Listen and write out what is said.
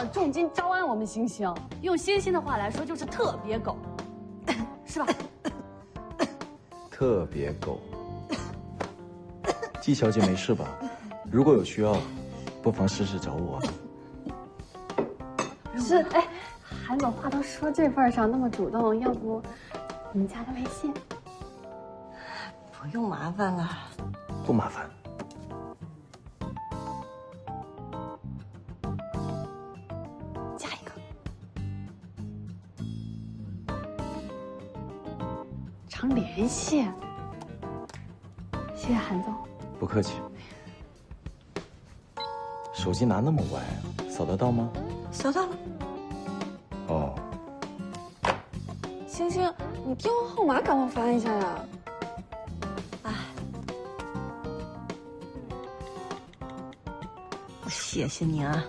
想重金招安我们星星，用星星的话来说就是特别狗，是吧？特别狗。季小姐没事吧？如果有需要，不妨时时找我。是，哎，韩总话都说这份上，那么主动，要不你们加个微信？不用麻烦了。不麻烦。加一个。常联系。谢谢韩总。不客气。手机拿那么歪，扫得到吗？扫到了。哦。星星，你电话号码赶快发一下呀！哎，谢谢你啊。